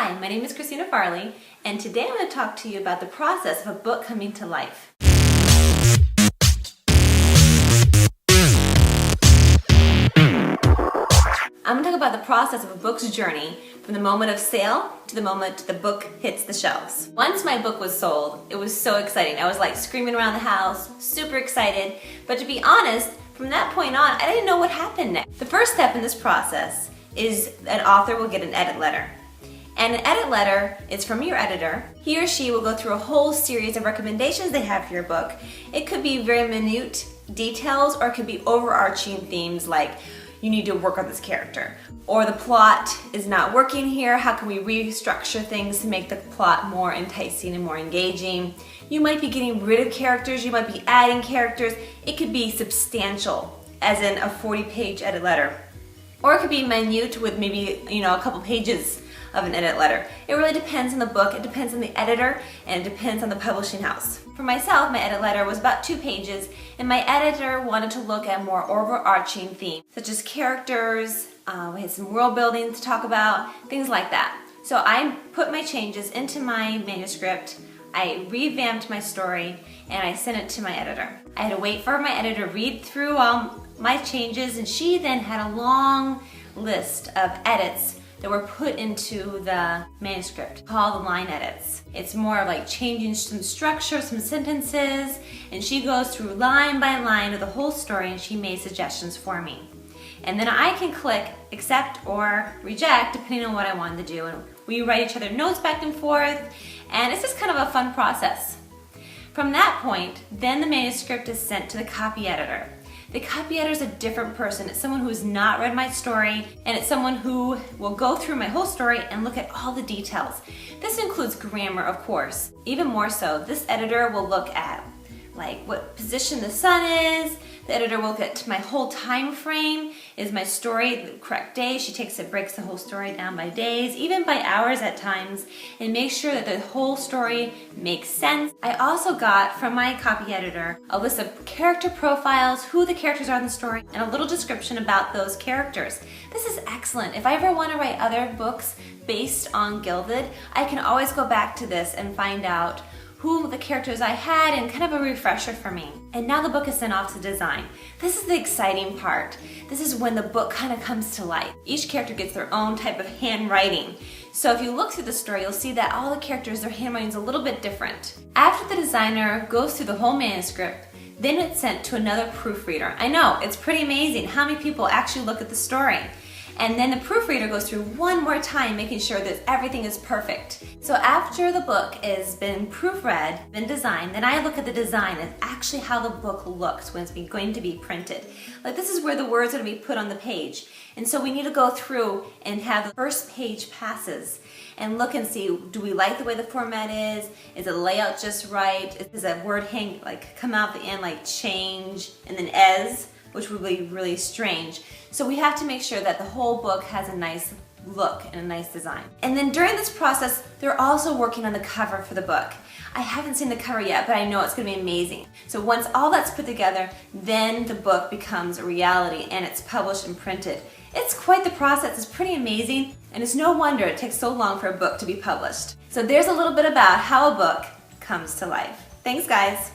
Hi, my name is Christina Farley, and today I'm going to talk to you about the process of a book coming to life. I'm going to talk about the process of a book's journey from the moment of sale to the moment the book hits the shelves. Once my book was sold, it was so exciting. I was like screaming around the house, super excited, but to be honest, from that point on, I didn't know what happened next. The first step in this process is an author will get an edit letter. And an edit letter is from your editor. He or she will go through a whole series of recommendations they have for your book. It could be very minute details, or it could be overarching themes like you need to work on this character, or the plot is not working here. How can we restructure things to make the plot more enticing and more engaging? You might be getting rid of characters, you might be adding characters. It could be substantial, as in a 40-page edit letter. Or it could be minute with maybe, a couple pages of an edit letter. It really depends on the book, it depends on the editor, and it depends on the publishing house. For myself, my edit letter was about 2 pages, and my editor wanted to look at more overarching themes, such as characters, we had some world building to talk about, things like that. So I put my changes into my manuscript, I revamped my story, and I sent it to my editor. I had to wait for my editor to read through all my changes, and she then had a long list of edits that were put into the manuscript called the line edits. It's more like changing some structure, some sentences, and she goes through line by line of the whole story, and she made suggestions for me. And then I can click accept or reject depending on what I wanted to do, and we write each other notes back and forth, and it's just kind of a fun process. From that point, then the manuscript is sent to the copy editor. The copy editor is a different person. It's someone who has not read my story, and it's someone who will go through my whole story and look at all the details. This includes grammar, of course. Even more so, this editor will look at like what position the sun is. The editor will look at my whole time frame. Is my story the correct day? She breaks the whole story down by days, even by hours at times, and makes sure that the whole story makes sense. I also got from my copy editor a list of character profiles, who the characters are in the story, and a little description about those characters. This is excellent. If I ever want to write other books based on Gilded, I can always go back to this and find out who the characters I had, and kind of a refresher for me. And now the book is sent off to design. This is the exciting part. This is when the book kind of comes to life. Each character gets their own type of handwriting. So if you look through the story, you'll see that all the characters, their handwriting is a little bit different. After the designer goes through the whole manuscript, then it's sent to another proofreader. I know, it's pretty amazing how many people actually look at the story. And then the proofreader goes through one more time, making sure that everything is perfect. So after the book has been proofread, been designed, then I look at the design and actually how the book looks when it's going to be printed. Like, this is where the words are going to be put on the page. And so we need to go through and have the first page passes and look and see, do we like the way the format is? Is the layout just right? Does that word come out the end like change and then as, which would be really strange. So we have to make sure that the whole book has a nice look and a nice design. And then during this process, they're also working on the cover for the book. I haven't seen the cover yet, but I know it's going to be amazing. So once all that's put together, then the book becomes a reality and it's published and printed. It's quite the process. It's pretty amazing, and it's no wonder it takes so long for a book to be published. So there's a little bit about how a book comes to life. Thanks, guys.